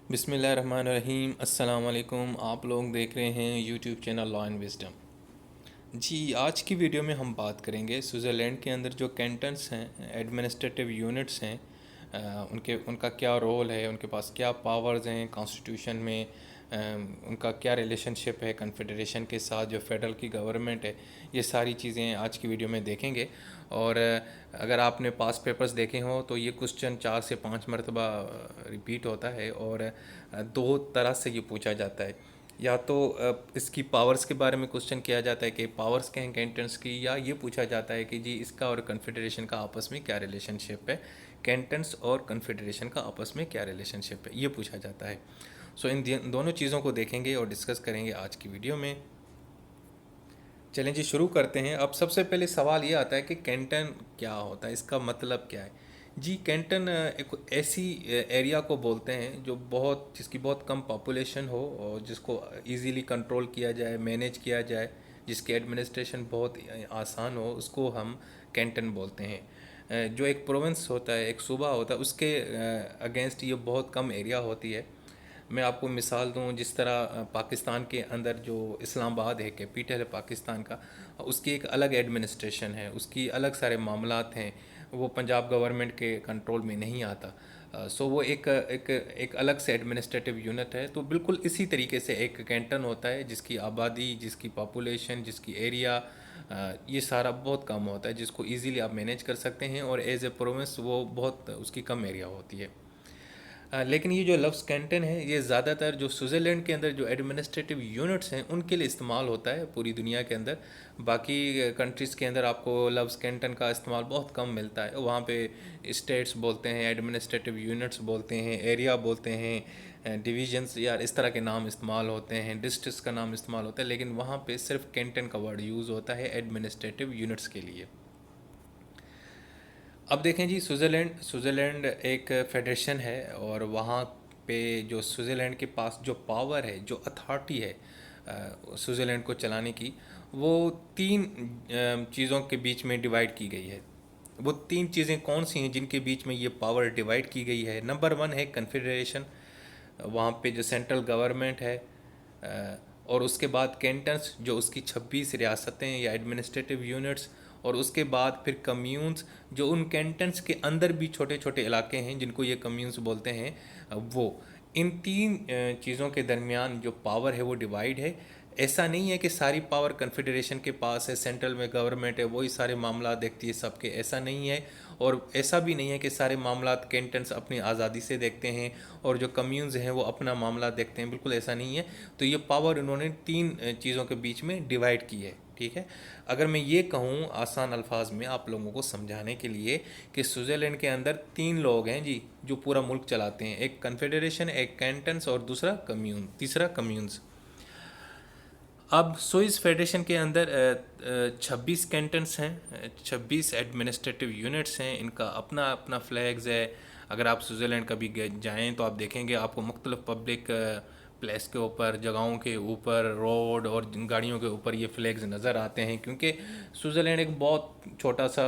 बिस्मिल्लाहिर्रहमानिर्रहीम। अस्सलाम वालेकुम। आप लोग देख रहे हैं YouTube channel Law and Wisdom. जी, आज की वीडियो में हम बात करेंगे स्विट्ज़रलैंड के अंदर जो कैंटन्स हैं, एडमिनिस्ट्रेटिव यूनिट्स हैं, उनका क्या रोल है, उनके पास क्या पावर्स हैं कॉन्स्टिट्यूशन में, उनका क्या रिलेशनशिप है कन्फेडरेशन के साथ जो फेडरल की गवर्नमेंट है। ये सारी चीज़ें आज की वीडियो में देखेंगे। और अगर आपने पास पेपर्स देखे हों तो ये क्वेश्चन 4 से 5 मरतबा रिपीट होता है और दो तरह से ये पूछा जाता है। या तो इसकी पावर्स के बारे में क्वेश्चन किया जाता है कि पावर्स क्या हैं कैंटन्स की, या ये पूछा जाता है कि जी इसका और कन्फेडरेशन का आपस में क्या रिलेशनशिप है, कैंटन्स और कन्फेडरेशन का आपस में क्या रिलेशनशिप है, ये पूछा जाता है। सो इन दोनों चीज़ों को देखेंगे और डिस्कस करेंगे आज की वीडियो में। चलें जी, शुरू करते हैं। अब सबसे पहले सवाल ये आता है कि कैंटन क्या होता है, इसका मतलब क्या है। जी, कैंटन एक ऐसी एरिया को बोलते हैं जो जिसकी बहुत कम पॉपुलेशन हो और जिसको इजीली कंट्रोल किया जाए, मैनेज किया जाए, जिसकी एडमिनिस्ट्रेशन बहुत आसान हो, उसको हम कैंटन बोलते हैं। जो एक प्रोविंस होता है, एक सूबा होता है, उसके अगेंस्ट ये बहुत कम एरिया होती है। मैं आपको मिसाल दूं, जिस तरह पाकिस्तान के अंदर जो इस्लामाबाद है, कैपिटल है पाकिस्तान का, उसकी एक अलग एडमिनिस्ट्रेशन है, उसकी अलग सारे मामलात हैं, वो पंजाब गवर्नमेंट के कंट्रोल में नहीं आता। सो वो एक अलग से एडमिनिस्ट्रेटिव यूनिट है। तो बिल्कुल इसी तरीके से एक कैंटन होता है जिसकी आबादी, जिसकी पॉपुलेशन, जिसकी एरिया, ये सारा बहुत कम होता है, जिसको इजीली आप मैनेज कर सकते हैं, और एज ए प्रोविंस वो बहुत उसकी कम एरिया होती है। लेकिन ये जो लफ्ज़ कैंटन है, ये ज़्यादातर जो स्विट्ज़रलैंड के अंदर जो एडमिनिस्ट्रेटिव यूनिट्स हैं उनके लिए इस्तेमाल होता है पूरी दुनिया के अंदर। बाकी कंट्रीज़ के अंदर आपको लफ्ज़ कैंटन का इस्तेमाल बहुत कम मिलता है। वहाँ पे स्टेट्स बोलते हैं, एडमिनिस्ट्रेटिव यूनिट्स बोलते हैं, एरिया बोलते हैं, डिवीजन्स या इस तरह के नाम इस्तेमाल होते हैं, डिस्ट्रिक्ट्स का नाम इस्तेमाल होता है। लेकिन वहाँ पे सिर्फ कैंटन का वर्ड यूज़ होता है एडमिनिस्ट्रेटिव यूनिट्स के लिए। अब देखें जी, स्विट्ज़रलैंड एक फेडरेशन है, और वहाँ पे जो स्विट्ज़रलैंड के पास जो पावर है, जो अथॉरिटी है स्विट्ज़रलैंड को चलाने की, वो तीन चीज़ों के बीच में डिवाइड की गई है। वो तीन चीज़ें कौन सी हैं जिनके बीच में ये पावर डिवाइड की गई है? नंबर वन है कन्फेडरेशन, वहाँ पे जो सेंट्रल गवर्नमेंट है, और उसके बाद कैंटन्स जो उसकी 26 रियासतें या एडमिनिस्ट्रेटिव यूनिट्स, और उसके बाद फिर कम्यून्स जो उन कैंटन्स के अंदर भी छोटे छोटे इलाके हैं जिनको ये कम्यून्स बोलते हैं। वो इन तीन चीज़ों के दरमियान जो पावर है वो डिवाइड है। ऐसा नहीं है कि सारी पावर कन्फेडरेशन के पास है, सेंट्रल में गवर्नमेंट है, वही सारे मामला देखती है सबके, ऐसा नहीं है। और ऐसा भी नहीं है कि सारे मामला कैंटन्स अपनी आज़ादी से देखते हैं और जो कम्यून्स हैं वो अपना मामला देखते हैं, बिल्कुल ऐसा नहीं है। तो ये पावर इन्होंने तीन चीज़ों के बीच में डिवाइड की है, ठीक है। अगर मैं ये कहूँ आसान अल्फाज में आप लोगों को समझाने के लिए कि स्विट्ज़रलैंड के अंदर तीन लोग हैं जी जो पूरा मुल्क चलाते हैं, एक कन्फेडरेशन, एक कैंटन्स और दूसरा कम्यून, तीसरा कम्यून्स। अब स्विस फेडरेशन के अंदर 26 कैंटन्स हैं, 26 एडमिनिस्ट्रेटिव यूनिट्स हैं, इनका अपना अपना फ्लैग्स है। अगर आप स्विट्ज़रलैंड कभी जाएँ तो आप देखेंगे आपको मुख्तलिफ पब्लिक प्लेस के ऊपर, जगहों के ऊपर, रोड और गाड़ियों के ऊपर ये फ्लैग्स नज़र आते हैं, क्योंकि स्विट्ज़रलैंड एक बहुत छोटा सा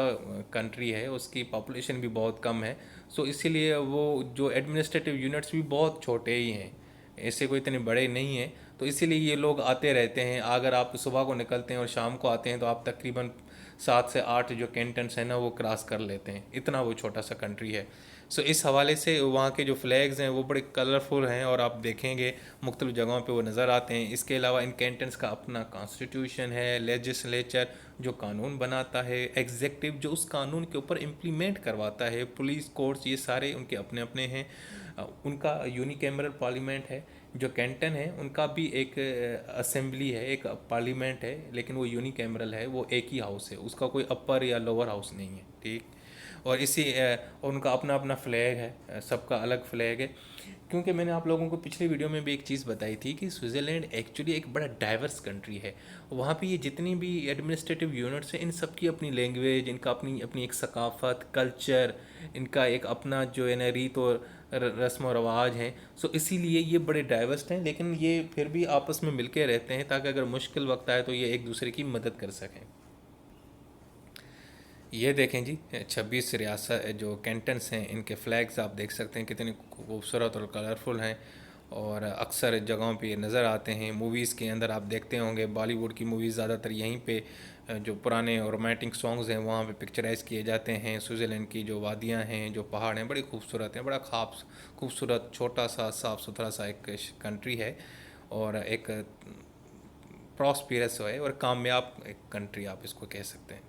कंट्री है, उसकी पॉपुलेशन भी बहुत कम है। सो इसीलिए वो जो एडमिनिस्ट्रेटिव यूनिट्स भी बहुत छोटे ही हैं, ऐसे कोई इतने बड़े नहीं हैं। तो इसीलिए ये लोग आते रहते हैं। अगर आप सुबह को निकलते हैं और शाम को आते हैं तो आप तकरीबन 7 से 8 जो कैंटन्स हैं ना वो क्रॉस कर लेते हैं, इतना वो छोटा सा कंट्री है। सो इस हवाले से वहाँ के जो फ्लैग्स हैं वो बड़े कलरफुल हैं, और आप देखेंगे मुख्तलिफ जगहों पे वो नज़र आते हैं। इसके अलावा इन कैंटन्स का अपना कॉन्स्टिट्यूशन है, लेजिस्लेचर जो कानून बनाता है, एग्जेक्टिव जो उस कानून के ऊपर इम्प्लीमेंट करवाता है, पुलिस कोर्ट्स, ये सारे उनके अपने अपने हैं। उनका यूनिकैमरल पार्लियामेंट है। जो कैंटन है उनका भी एक असेंबली है, एक पार्लियामेंट है, लेकिन वो यूनिकैमरल है, वो एक ही हाउस है, उसका कोई अपर या लोअर हाउस नहीं है, ठीक। और और उनका अपना अपना फ्लैग है, सबका अलग फ्लैग है। क्योंकि मैंने आप लोगों को पिछली वीडियो में भी एक चीज़ बताई थी कि स्विट्ज़रलैंड एक्चुअली एक बड़ा डाइवर्स कंट्री है। वहाँ पे ये जितनी भी एडमिनिस्ट्रेटिव यूनिट्स हैं, इन सब की अपनी लैंग्वेज, इनका अपनी अपनी एक सकाफ़त, कल्चर, इनका एक अपना जो है ना रीत और रस्म व रवाज हैं। सो इसीलिए ये बड़े डाइवर्स हैं, लेकिन ये फिर भी आपस में मिलके रहते हैं ताकि अगर मुश्किल वक्त आए तो ये एक दूसरे की मदद कर सकें। ये देखें जी, 26 रियासत जो कैंटन्स हैं, इनके फ्लैग्स आप देख सकते हैं कितने खूबसूरत और कलरफुल हैं। और अक्सर जगहों पे नज़र आते हैं। मूवीज़ के अंदर आप देखते होंगे, बॉलीवुड की मूवीज़ ज़्यादातर यहीं पे जो पुराने रोमांटिक सॉन्ग्स हैं वहाँ पे पिक्चराइज़ किए जाते हैं। स्विट्ज़रलैंड की जो वादियाँ हैं, जो पहाड़ हैं, बड़ी खूबसूरत हैं, बड़ा खास खूबसूरत छोटा सा साफ़ सुथरा सा एक कंट्री है, और एक प्रॉस्पिरस है और कामयाब एक कंट्री आप इसको कह सकते हैं।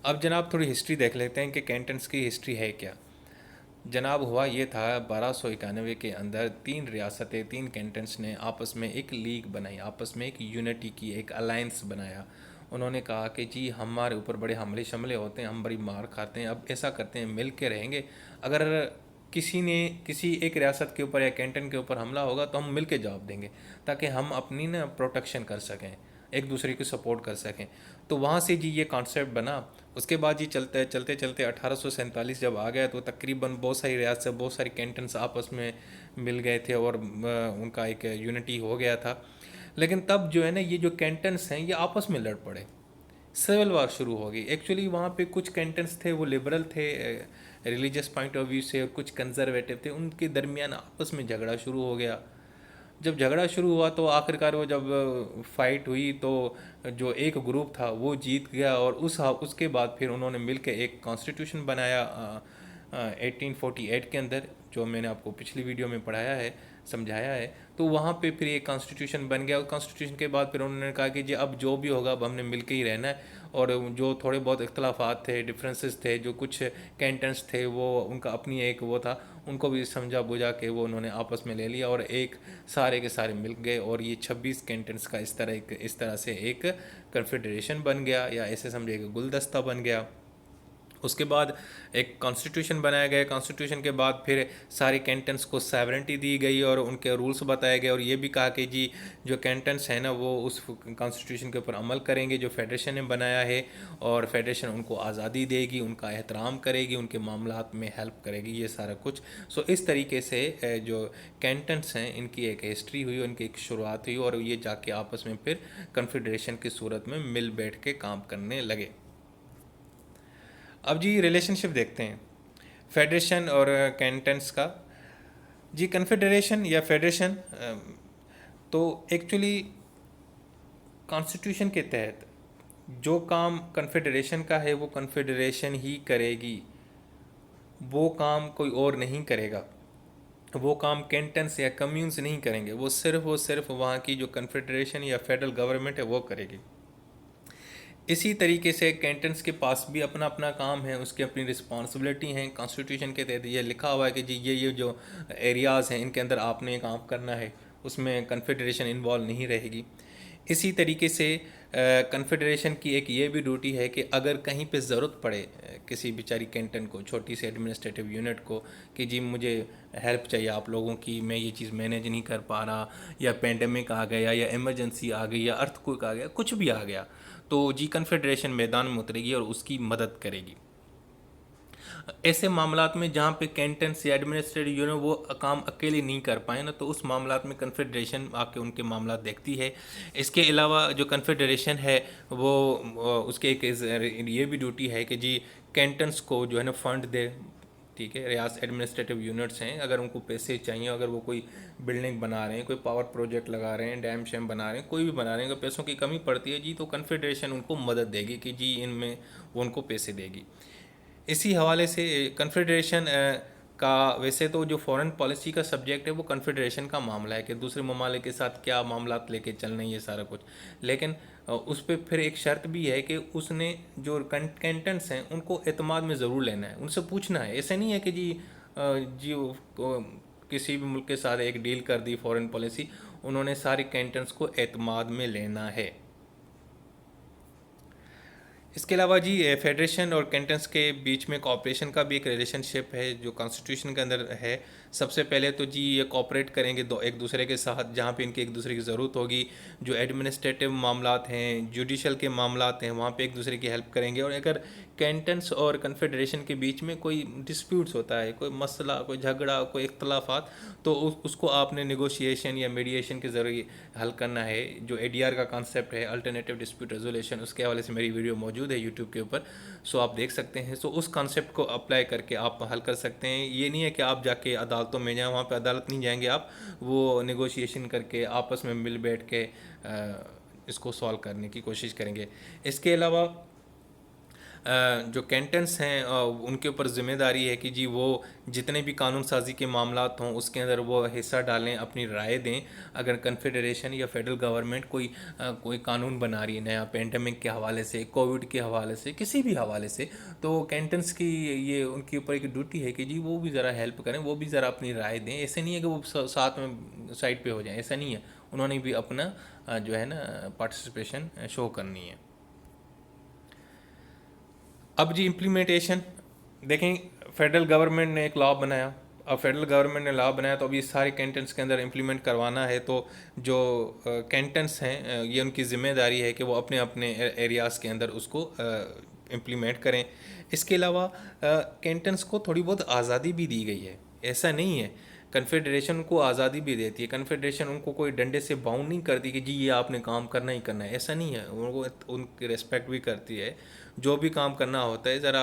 अब जनाब थोड़ी हिस्ट्री देख लेते हैं कि कैंटन्स की हिस्ट्री है क्या। जनाब हुआ ये था 1291 के अंदर तीन रियासतें, तीन कैंटन्स ने आपस में एक लीग बनाई, आपस में एक यूनिटी की, एक अलायंस बनाया। उन्होंने कहा कि जी हमारे ऊपर बड़े हमले शमले होते हैं, हम बड़ी मार खाते हैं, अब ऐसा करते हैं मिल के रहेंगे। अगर किसी ने किसी एक रियासत के ऊपर या कैंटन के ऊपर हमला होगा तो हम मिल के जवाब देंगे, ताकि हम अपनी ना प्रोटेक्शन कर सकें, एक दूसरे की सपोर्ट कर सकें। तो वहाँ से जी ये कॉन्सेप्ट बना। उसके बाद जी चलते चलते चलते 1847 जब आ गया तो तकरीबन बहुत सारी रियासत, बहुत सारी कैंटन्स आपस में मिल गए थे और उनका एक यूनिटी हो गया था। लेकिन तब जो है ना, ये जो कैंटन्स हैं ये आपस में लड़ पड़े, सिविल वार शुरू हो गई। एक्चुअली वहाँ पे कुछ कैंटन्स थे वो लिबरल थे रिलीजियस पॉइंट ऑफ व्यू से, और कुछ कंजर्वेटिव थे, उनके दरमियान आपस में झगड़ा शुरू हो गया। जब झगड़ा शुरू हुआ तो आखिरकार वो जब फाइट हुई तो जो एक ग्रुप था वो जीत गया, और उसके बाद फिर उन्होंने मिलकर एक कॉन्स्टिट्यूशन बनाया 1848 के अंदर, जो मैंने आपको पिछली वीडियो में पढ़ाया है, समझाया है। तो वहाँ पे फिर एक कॉन्स्टिट्यूशन बन गया, और कॉन्स्टिट्यूशन के बाद फिर उन्होंने कहा कि जी अब जो भी होगा अब हमने मिल के ही रहना है। और जो थोड़े बहुत इख्तलाफात थे, डिफरेंसेस थे, जो कुछ कैंटन्स थे वो उनका अपनी एक वो था, उनको भी समझा बुझा के वो उन्होंने आपस में ले लिया और एक सारे के सारे मिल गए, और ये 26 कैंटन्स का इस तरह से एक कन्फेडरेशन बन गया, या ऐसे समझिए एक गुलदस्ता बन गया। उसके बाद एक कॉन्स्टिट्यूशन बनाया गया। कॉन्स्टिट्यूशन के बाद फिर सारे कैंटन्स को सॉवरेंटी दी गई और उनके रूल्स बताए गए, और ये भी कहा कि जी जो कैंटन्स हैं ना वो उस कॉन्स्टिट्यूशन के ऊपर अमल करेंगे जो फेडरेशन ने बनाया है, और फेडरेशन उनको आज़ादी देगी, उनका एहतराम करेगी, उनके मामलात में हेल्प करेगी, ये सारा कुछ। सो इस तरीके से जो कैंटन्स हैं इनकी एक हिस्ट्री हुई, उनकी एक शुरुआत हुई, और ये जाके आपस में फिर कन्फेडरेशन की सूरत में मिल बैठ के काम करने लगे। अब जी रिलेशनशिप देखते हैं फेडरेशन और कैंटन्स का। जी कन्फेडरेशन या फेडरेशन तो एक्चुअली कॉन्स्टिट्यूशन के तहत जो काम कन्फेडरेशन का है वो कन्फेडरेशन ही करेगी, वो काम कोई और नहीं करेगा, वो काम कैंटन्स या कम्यून्स नहीं करेंगे, वो सिर्फ वहाँ की जो कन्फेडरेशन या फेडरल गवर्नमेंट है वो करेगी। इसी तरीके से कैंटन्स के पास भी अपना अपना काम है, उसकी अपनी रिस्पॉन्सिबिलिटी हैं। कॉन्स्टिट्यूशन के तहत ये लिखा हुआ है कि जी ये जो एरियाज़ हैं इनके अंदर आपने ये काम करना है, उसमें कन्फेडरेशन इन्वॉल्व नहीं रहेगी। इसी तरीके से कन्फेडरेशन की एक ये भी ड्यूटी है कि अगर कहीं पे ज़रूरत पड़े किसी बेचारी कैंटन को, छोटी सी एडमिनिस्ट्रेटिव यूनिट को, कि जी मुझे हेल्प चाहिए आप लोगों की, मैं ये चीज़ मैनेज नहीं कर पा रहा, या पेंडेमिक आ गया, या इमरजेंसी आ गई, या अर्थक्वेक आ गया, कुछ भी आ गया, तो जी कन्फेडरेशन मैदान में उतरेगी और उसकी मदद करेगी। ऐसे मामलात में जहाँ पे कैंटन्स या एडमिनिस्ट्रेटिव यूनिट वो काम अकेले नहीं कर पाए ना, तो उस मामलात में कन्फेडरेशन आके उनके मामला देखती है। इसके अलावा जो कन्फेडरेशन है वो उसके एक ये भी ड्यूटी है कि जी कैंटन्स को जो है ना फंड दे। ठीक है, रियासत एडमिनिस्ट्रेटिव यूनिट्स हैं, अगर उनको पैसे चाहिए, अगर वो कोई बिल्डिंग बना रहे हैं, कोई पावर प्रोजेक्ट लगा रहे हैं, डैम शैम बना रहे हैं, कोई भी बना रहे हैं, अगर पैसों की कमी पड़ती है जी तो कन्फेडरेशन उनको मदद देगी कि जी इनमें वो उनको पैसे देगी। इसी हवाले से कन्फेडरेशन का वैसे तो जो फॉरेन पॉलिसी का सब्जेक्ट है वो कन्फेडरेशन का मामला है कि दूसरे ममालिक के साथ क्या मामलात लेके चलने, ये सारा कुछ। लेकिन उस पर फिर एक शर्त भी है कि उसने जो कैंटन्स हैं उनको एतमाद में ज़रूर लेना है, उनसे पूछना है। ऐसे नहीं है कि जी जी किसी भी मुल्क के साथ एक डील कर दी फॉरेन पॉलिसी, उन्होंने सारे कैंटन्स को एतमाद में लेना है। इसके अलावा जी फेडरेशन और कैंटन्स के बीच में कॉपरेशन का भी एक रिलेशनशिप है जो कॉन्स्टिट्यूशन के अंदर है। सबसे पहले तो जी ये कॉपरेट करेंगे दो एक दूसरे के साथ जहाँ पे इनकी एक दूसरे की ज़रूरत होगी। जो एडमिनिस्ट्रेटिव मामलात हैं, जुडिशल के मामलात हैं, वहाँ पे एक दूसरे की हेल्प करेंगे। और अगर कैंटन्स और कन्फेडरेशन के बीच में कोई डिस्प्यूट्स होता है, कोई मसला, कोई झगड़ा, कोई इख्तलाफात, तो उसको आपने नेगोशिएशन या मीडिएशन के ज़रिए हल करना है। जो एडीआर का कॉन्सेप्ट है, अल्टरनेटिव डिस्प्यूट रेजोल्यूशन, उसके हवाले से मेरी वीडियो मौजूद है यूट्यूब के ऊपर, सो आप देख सकते हैं। सो उस कॉन्सेप्ट को अप्लाई करके आप हल कर सकते हैं। ये नहीं है कि आप जाके अदालतों में जाएँ, वहाँ पे अदालत नहीं जाएंगे आप, वो नेगोशिएशन करके आपस में मिल बैठ के इसको सॉल्व करने की कोशिश करेंगे। इसके अलावा जो कैंटन्स हैं उनके ऊपर ज़िम्मेदारी है कि जी वो जितने भी कानून साजी के मामलात हों उसके अंदर वो हिस्सा डालें, अपनी राय दें। अगर कन्फेडरेशन या फेडरल गवर्नमेंट कोई कानून बना रही है नया, पेंडेमिक के हवाले से, कोविड के हवाले से, किसी भी हवाले से, तो कैंटन्स की ये उनके ऊपर एक ड्यूटी है कि जी वो भी ज़रा हेल्प करें, वो भी ज़रा अपनी राय दें। ऐसे नहीं है कि वो साथ में साइड पे हो जाएं, ऐसा नहीं है। उन्होंने भी अपना जो है ना पार्टिसिपेशन शो करनी है। अब जी इम्प्लीमेंटेशन देखें, फेडरल गवर्नमेंट ने एक लॉ बनाया। अब फेडरल गवर्नमेंट ने लॉ बनाया तो अब ये सारे कैंटन्स के अंदर इम्प्लीमेंट करवाना है। तो जो कैंटन्स हैं ये उनकी ज़िम्मेदारी है कि वो अपने अपने एरियाज़ के अंदर उसको इम्प्लीमेंट करें। इसके अलावा कैंटन्स को थोड़ी बहुत आज़ादी भी दी गई है, ऐसा नहीं है। कन्फेडरेशन को आज़ादी भी देती है। कन्फेडरेशन उनको कोई डंडे से बाउंड नहीं करती कि जी ये आपने काम करना ही करना है, ऐसा नहीं है। उनको उनकी रिस्पेक्ट भी करती है। जो भी काम करना होता है ज़रा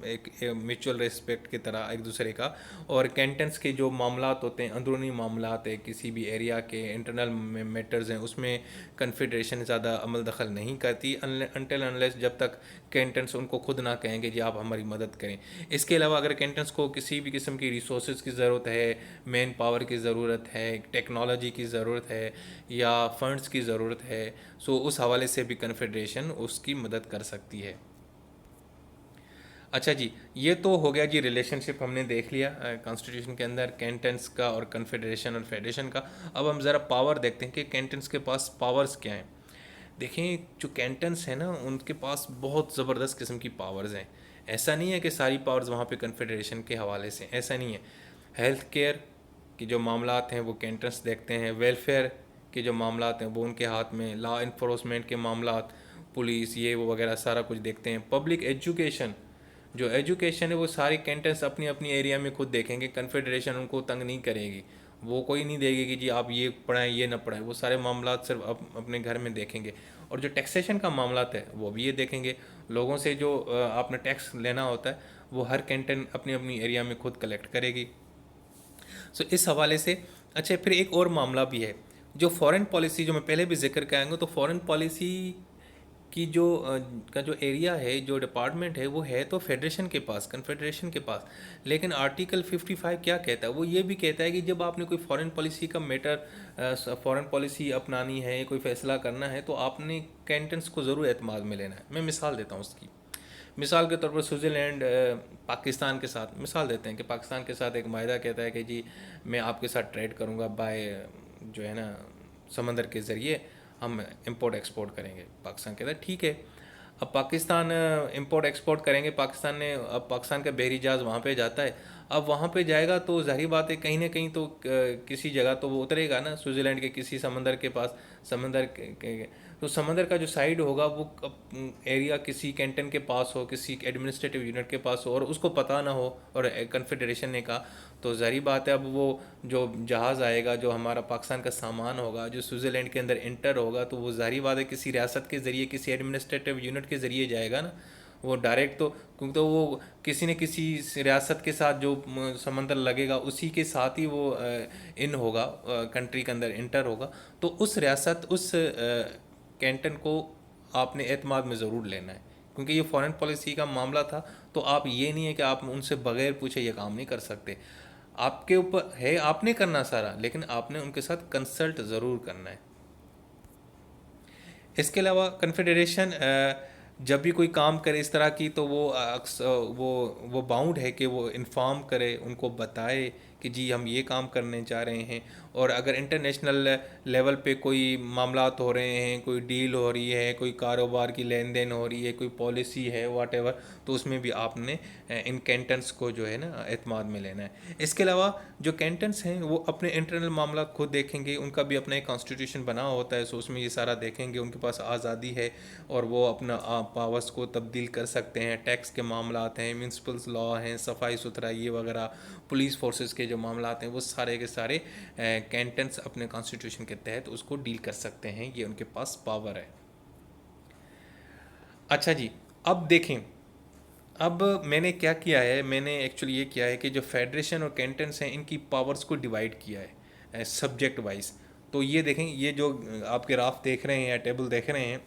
एक म्यूचुअल रिस्पेक्ट की तरह एक दूसरे का। और कैंटन्स के जो मामलात होते हैं, अंदरूनी मामलात है, किसी भी एरिया के इंटरनल मैटर्स हैं, उसमें कन्फेडरेशन ज़्यादा अमल दखल नहीं करती अनटिल अनलेस जब तक कैंटन्स उनको खुद ना कहेंगे जी आप हमारी मदद करें। इसके अलावा अगर कैंटन्स को किसी भी किस्म की रिसोर्स की ज़रूरत है, मैन पावर की ज़रूरत है, टेक्नोलॉजी की ज़रूरत है या फंड्स की ज़रूरत है, सो उस हवाले से भी कन्फेडरेशन उसकी मदद कर सकती है। अच्छा जी, ये तो हो गया जी, रिलेशनशिप हमने देख लिया कॉन्स्टिट्यूशन के अंदर कैंटन्स का और कन्फेडरेशन और फेडरेशन का। अब हम ज़रा पावर देखते हैं कि कैंटन्स के पास पावर्स क्या हैं। देखें, जो कैंटन्स हैं ना उनके पास बहुत ज़बरदस्त किस्म की पावर्स हैं। ऐसा नहीं है कि सारी पावर्स वहाँ पे कन्फेडरेशन के हवाले से, ऐसा नहीं है। हेल्थ केयर के जो मामलात हैं वो कैंटन्स देखते हैं, वेलफेयर के जो मामलात हैं वो उनके हाथ में, लॉ इन्फोर्समेंट के मामलात, पुलिस ये वो वगैरह सारा कुछ देखते हैं। पब्लिक एजुकेशन, जो एजुकेशन है वो सारी कैंटन्स अपनी अपनी एरिया में खुद देखेंगे। कन्फेडरेशन उनको तंग नहीं करेगी, वो कोई नहीं देगी कि जी आप ये पढ़ाएं ये ना पढ़ाएं, वो सारे मामलात सिर्फ अपने घर में देखेंगे। और जो टैक्सेशन का मामलात है वो भी ये देखेंगे। लोगों से जो आपने टैक्स लेना होता है वो हर कैंटन अपनी अपनी एरिया में खुद कलेक्ट करेगी। सो इस हवाले से अच्छा, फिर एक और मामला भी है जो फॉरेन पॉलिसी, जो मैं पहले भी जिक्र कराऊंगा। तो फॉरेन पॉलिसी की जो का जो एरिया है, जो डिपार्टमेंट है, वो है तो फेडरेशन के पास, कन्फेडरेशन के पास। लेकिन आर्टिकल 55 क्या कहता है? वो ये भी कहता है कि जब आपने कोई फॉरेन पॉलिसी का मैटर, फॉरेन पॉलिसी अपनानी है, कोई फ़ैसला करना है, तो आपने कैंटन्स को ज़रूर एतमाद में लेना है। मैं मिसाल देता हूँ उसकी। मिसाल के तौर पर स्विट्ज़रलैंड पाकिस्तान के साथ मिसाल देते हैं कि पाकिस्तान के साथ एक मायदा कहता है कि जी मैं आपके साथ ट्रेड करूँगा बाय जो है ना समंदर के ज़रिए हम इंपोर्ट एक्सपोर्ट करेंगे। पाकिस्तान कहता है ठीक है। अब पाकिस्तान इंपोर्ट एक्सपोर्ट करेंगे, पाकिस्तान ने, अब पाकिस्तान का बहरी जहाज़ वहाँ पे जाता है। अब वहाँ पे जाएगा तो ज़ाहिर बात है कहीं ना कहीं तो किसी जगह तो वो उतरेगा ना, स्विट्ज़रलैंड के किसी समंदर के पास, समंदर तो समंदर का जो साइड होगा वो एरिया किसी कैंटन के पास हो, किसी एडमिनिस्ट्रेटिव यूनिट के पास हो और उसको पता ना हो, और कन्फेडरेशन ने कहा, तो ज़ाहिर बात है अब वो जो जहाज़ आएगा, जो हमारा पाकिस्तान का सामान होगा, जो स्विट्ज़रलैंड के अंदर इंटर होगा, तो वो ज़ाहिर बात है किसी रियासत के ज़रिए, किसी एडमिनिस्ट्रेटिव यूनिट के ज़रिए जाएगा ना। वो डायरेक्ट तो, क्योंकि तो वो किसी न किसी रियासत के साथ जो समंदर लगेगा उसी के साथ ही वो इन होगा, कंट्री के अंदर इंटर होगा। तो उस रियासत, उस कैंटन को आपने एतमाद में ज़रूर लेना है, क्योंकि ये फॉरेन पॉलिसी का मामला था। तो आप ये नहीं है कि आप उनसे बगैर पूछे ये काम नहीं कर सकते। आपके ऊपर है, आपने करना सारा, लेकिन आपने उनके साथ कंसल्ट ज़रूर करना है। इसके अलावा कन्फेडरेशन जब भी कोई काम करे इस तरह की, तो वो बाउंड है कि वो इन्फॉर्म करे, उनको बताए कि जी हम ये काम करने जा रहे हैं। और अगर इंटरनेशनल लेवल पे कोई मामलात हो रहे हैं, कोई डील हो रही है, कोई कारोबार की लेन देन हो रही है, कोई पॉलिसी है, वाट एवर, तो उसमें भी आपने इन कैंटन्स को जो है ना एतमाद में लेना है। इसके अलावा जो कैंटन्स हैं वो अपने इंटरनल मामला खुद देखेंगे, उनका भी अपना एक कॉन्स्टिट्यूशन बना होता है, सो उसमें ये सारा देखेंगे, उनके पास आज़ादी है और वो अपना पावर्स को तब्दील कर सकते हैं। टैक्स के मामलात हैं, म्यूनसिपल लॉ हैं, सफाई सुथरा ये वगैरह, पुलिस फोर्सेस के जो मामलात हैं, वो सारे के सारे कैंटन्स अपने कॉन्स्टिट्यूशन के तहत उसको डील कर सकते हैं। ये उनके पास पावर है। अच्छा जी, अब देखें, अब मैंने क्या किया है, मैंने एक्चुअली ये किया है कि जो फेडरेशन और कैंटन्स हैं इनकी पावर्स को डिवाइड किया है सब्जेक्ट वाइज। तो ये देखें, ये जो आप ग्राफ देख रहे हैं या टेबल देख रहे हैं,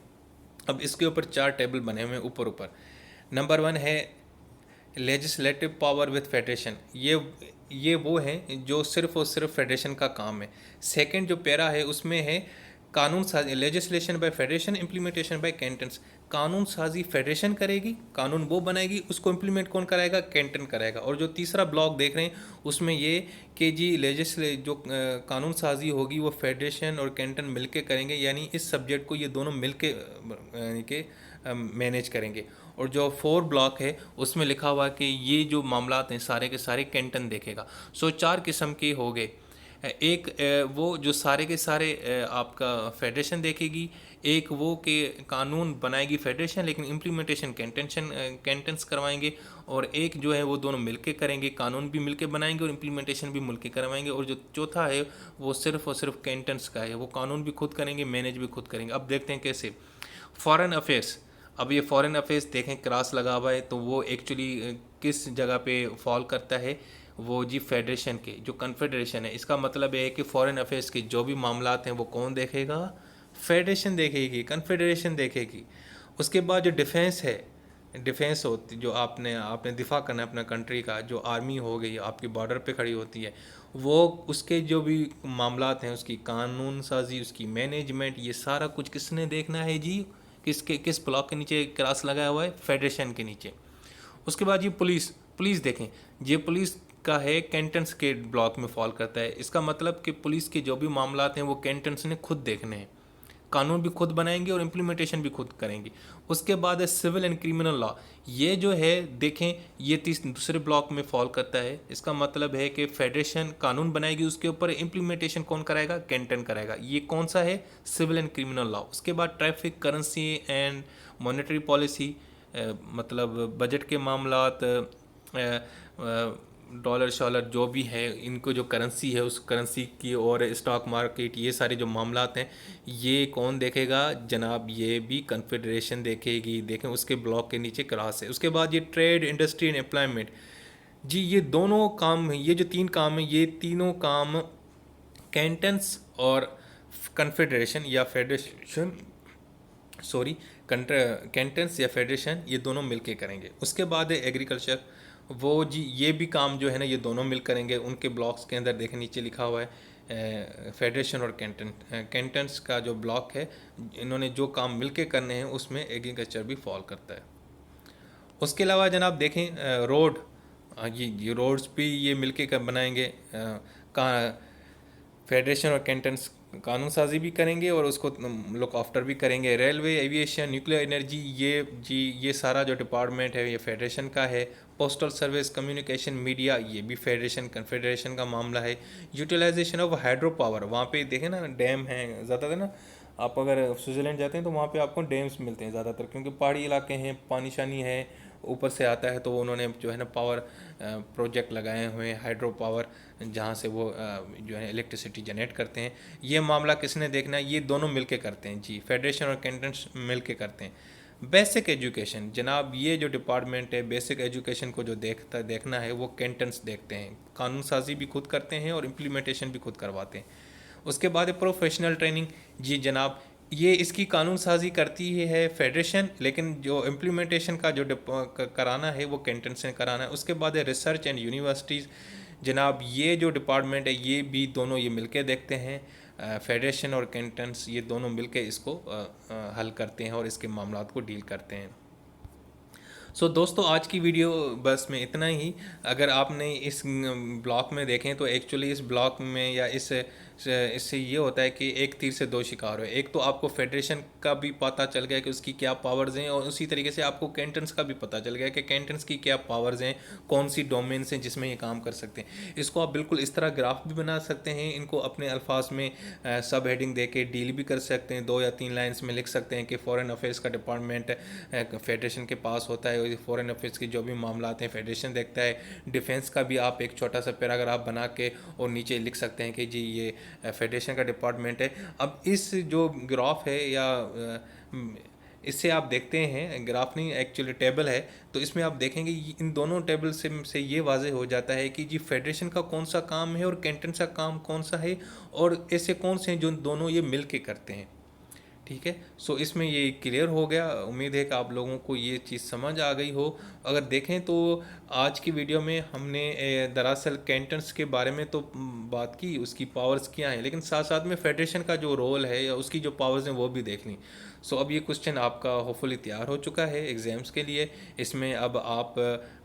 अब इसके ऊपर 4 टेबल बने हुए हैं ऊपर ऊपर। नंबर 1 है लेजिस्लेटिव पावर विथ फेडरेशन, ये वो है जो सिर्फ और सिर्फ फेडरेशन का काम है। सेकंड जो पैरा है उसमें है कानून साजी, legislation by federation, implementation by cantons. कानून साजी फेडरेशन करेगी, कानून वो बनाएगी, उसको इम्प्लीमेंट कौन कराएगा? कैंटन कराएगा। और जो तीसरा ब्लॉक देख रहे हैं उसमें ये कि जी जो कानून साजी होगी वो फेडरेशन और कैंटन मिलके करेंगे, यानी इस सब्जेक्ट को ये दोनों मिलके यानी कि मैनेज करेंगे। और जो 4 ब्लॉक है उसमें लिखा हुआ है कि ये जो मामलात हैं सारे के सारे कैंटन देखेगा। सो 4 किस्म के हो गए। एक वो जो सारे के सारे आपका फेडरेशन देखेगी, एक वो कि कानून बनाएगी फेडरेशन लेकिन इम्प्लीमेंटेशन कैंटन्स करवाएंगे, और एक जो है वो दोनों मिलके करेंगे, कानून भी मिलके बनाएंगे और इम्प्लीमेंटेशन भी मिलके करवाएंगे। और जो चौथा है वो सिर्फ और सिर्फ कैंटन्स का है, वो कानून भी खुद करेंगे, मैनेज भी खुद करेंगे। अब देखते हैं कैसे। फॉरेन अफेयर्स, अब ये फॉरेन अफेयर्स देखें क्रॉस लगा हुआ है, तो वो एक्चुअली किस जगह पे फॉल करता है? वो जी फेडरेशन के, जो कन्फेडरेशन है। इसका मतलब ये है कि फॉरेन अफेयर्स के जो भी मामलात हैं वो कौन देखेगा? फेडरेशन देखेगी, कन्फेडरेशन देखेगी। उसके बाद जो डिफेंस है, डिफेंस होती जो आपने दिफा करना है अपना कंट्री का, जो आर्मी हो गई आपकी बॉर्डर पे खड़ी होती है, वो उसके जो भी मामलात हैं उसकी कानून साजी, उसकी मैनेजमेंट, ये सारा कुछ किसने देखना है जी? किस ब्लॉक के नीचे क्रॉस लगाया हुआ है? फेडरेशन के नीचे। उसके बाद ये पुलिस, पुलिस देखें, ये पुलिस का है कैंटन्स के ब्लॉक में फॉल करता है। इसका मतलब कि पुलिस के जो भी मामलात हैं वो कैंटन्स ने खुद देखने हैं, कानून भी खुद बनाएंगे और इम्प्लीमेंटेशन भी खुद करेंगे। उसके बाद है सिविल एंड क्रिमिनल लॉ, ये जो है देखें ये दूसरे ब्लॉक में फॉल करता है। इसका मतलब है कि फेडरेशन कानून बनाएगी, उसके ऊपर इम्प्लीमेंटेशन कौन कराएगा? कैंटन कराएगा। ये कौन सा है? Civil and criminal law. उसके बाद traffic, currency and monetary policy, मतलब बजट के मामलात, डॉलर शॉलर जो भी है, इनको जो करेंसी है उस करेंसी की, और स्टॉक मार्केट, ये सारे जो मामलात हैं ये कौन देखेगा जनाब? ये भी कन्फेडरेशन देखेगी। देखें उसके ब्लॉक के नीचे क्रॉस है। उसके बाद ये ट्रेड, इंडस्ट्री एंड एम्प्लॉयमेंट, जी ये दोनों काम हैं, ये जो 3 काम हैं, ये तीनों काम कैंटन्स और कन्फेडरेशन या फेडरेशन, सॉरी, कैंटन्स या फेडरेशन, ये दोनों मिलके करेंगे। उसके बाद है एग्रीकल्चर, वो जी ये भी काम जो है ना ये दोनों मिल करेंगे। उनके ब्लॉक्स के अंदर देखें नीचे लिखा हुआ है फेडरेशन और कैंटन्स का जो ब्लॉक है, इन्होंने जो काम मिलके करने हैं उसमें एग्रीकल्चर भी फॉल करता है। उसके अलावा जनाब देखें रोड, ये रोड्स भी ये मिलके बनाएंगे, फेडरेशन और कैंटन्स कानून साजी भी करेंगे और उसको लुक आफ्टर भी करेंगे। रेलवे, एविएशन, न्यूक्लियर एनर्जी, ये सारा जो डिपार्टमेंट है ये फेडरेशन का है। पोस्टल सर्विस, कम्युनिकेशन, मीडिया, ये भी फेडरेशन कन्फेडरेशन का मामला है। यूटिलाइजेशन ऑफ हाइड्रो पावर, वहाँ पे देखें ना डैम हैं ज़्यादातर ना, आप अगर स्विट्ज़रलैंड जाते हैं तो वहाँ पे आपको डैम्स मिलते हैं ज़्यादातर, क्योंकि पहाड़ी इलाके हैं, पानी शानी है, ऊपर से आता है, तो उन्होंने जो है ना पावर प्रोजेक्ट लगाए हुए हैं, हाइड्रो पावर, जहाँ से वो जो है इलेक्ट्रिसिटी जनरेट करते हैं। ये मामला किसने देखना है? ये दोनों मिलके करते हैं जी, फेडरेशन और कैंटन्स मिलके करते हैं। बेसिक एजुकेशन, जनाब ये जो डिपार्टमेंट है बेसिक एजुकेशन को जो देखना है वो कैंटन्स देखते हैं, कानून साजी भी खुद करते हैं और इम्प्लीमेंटेशन भी खुद करवाते हैं। उसके बाद प्रोफेशनल ट्रेनिंग, जी जनाब ये इसकी कानून साजी करती है फेडरेशन, लेकिन जो इम्प्लीमेंटेशन का जो कराना है वो कैंटन्स ने कराना है। उसके बाद है रिसर्च एंड यूनिवर्सिटीज़, जनाब ये जो डिपार्टमेंट है ये भी दोनों ये मिलके देखते हैं, फेडरेशन और कैंटन्स ये दोनों मिलके इसको हल करते हैं और इसके मामलात को डील करते हैं। सो दोस्तों, आज की वीडियो बस में इतना ही। अगर आपने इस ब्लॉक में देखें तो एक्चुअली इस ब्लॉक में या इससे ये होता है कि एक तीर से दो शिकार हुए। एक तो आपको फेडरेशन का भी पता चल गया कि उसकी क्या पावर्स हैं, और उसी तरीके से आपको कैंटन्स का भी पता चल गया कि कैंटन्स की क्या पावर्स हैं, कौन सी डोमेन्स हैं जिसमें ये काम कर सकते हैं। इसको आप बिल्कुल इस तरह ग्राफ भी बना सकते हैं, इनको अपने अल्फाज में सब हेडिंग दे के डील भी कर सकते हैं। 2 या 3 लाइन्स में लिख सकते हैं कि फॉरेन अफेयर्स का डिपार्टमेंट फेडरेशन के पास होता है, फॉरेन अफेयर्स की जो भी मामला हैं फेडरेशन देखता है। डिफेंस का भी आप एक छोटा सा पैराग्राफ बना के और नीचे लिख सकते हैं कि जी ये फेडरेशन का डिपार्टमेंट है। अब इस जो ग्राफ है या इससे आप देखते हैं, ग्राफ नहीं एक्चुअली टेबल है, तो इसमें आप देखेंगे इन दोनों टेबल से ये वाज़ेह हो जाता है कि जी फेडरेशन का कौन सा काम है और कैंटन का काम कौन सा है, और ऐसे कौन से हैं जो दोनों ये मिल के करते हैं। ठीक है, सो इसमें ये क्लियर हो गया। उम्मीद है कि आप लोगों को ये चीज़ समझ आ गई हो। अगर देखें तो आज की वीडियो में हमने दरअसल कैंटन्स के बारे में तो बात की, उसकी पावर्स क्या हैं, लेकिन साथ साथ में फेडरेशन का जो रोल है या उसकी जो पावर्स हैं वो भी देख ली। सो अब ये क्वेश्चन आपका होपफुली तैयार हो चुका है एग्ज़ाम्स के लिए। इसमें अब आप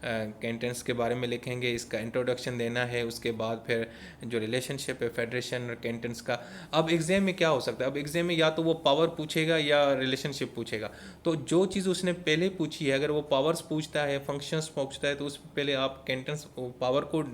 कैंटन्स के बारे में लिखेंगे, इसका इंट्रोडक्शन देना है, उसके बाद फिर जो रिलेशनशिप है फेडरेशन और कैंटन्स का। अब एग्ज़ाम में क्या हो सकता है, अब एग्ज़ाम में या तो वो पावर पूछेगा या रिलेशनशिप पूछेगा। तो जो चीज़ उसने पहले पूछी है, अगर वो पावर्स पूछता है, फंक्शंस पूछता है, तो उस पहले आप कैंटन्स पावर को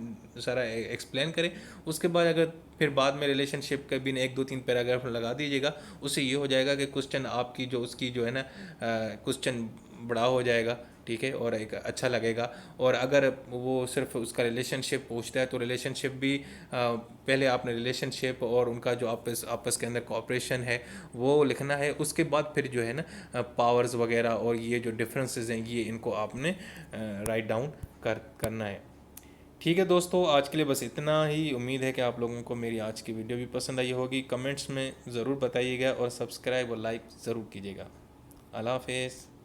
सारा एक्सप्लेन करें। उसके बाद अगर फिर बाद में रिलेशनशिप के भी 1 2 3 पैराग्राफ लगा दीजिएगा, उससे ये हो जाएगा कि क्वेश्चन आपकी जो उसकी जो है ना क्वेश्चन बड़ा हो जाएगा। ठीक है, और एक अच्छा लगेगा। और अगर वो सिर्फ उसका रिलेशनशिप पूछता है तो रिलेशनशिप भी पहले आपने रिलेशनशिप और उनका जो आपस आपस के अंदर कॉपरेशन है वो लिखना है। उसके बाद फिर जो है ना पावर्स वगैरह और ये जो डिफरेंसेस हैं ये इनको आपने राइट डाउन करना है। ठीक है दोस्तों, आज के लिए बस इतना ही। उम्मीद है कि आप लोगों को मेरी आज की वीडियो भी पसंद आई होगी। कमेंट्स में ज़रूर बताइएगा और सब्सक्राइब और लाइक ज़रूर कीजिएगा। अल्लाह हाफिज़।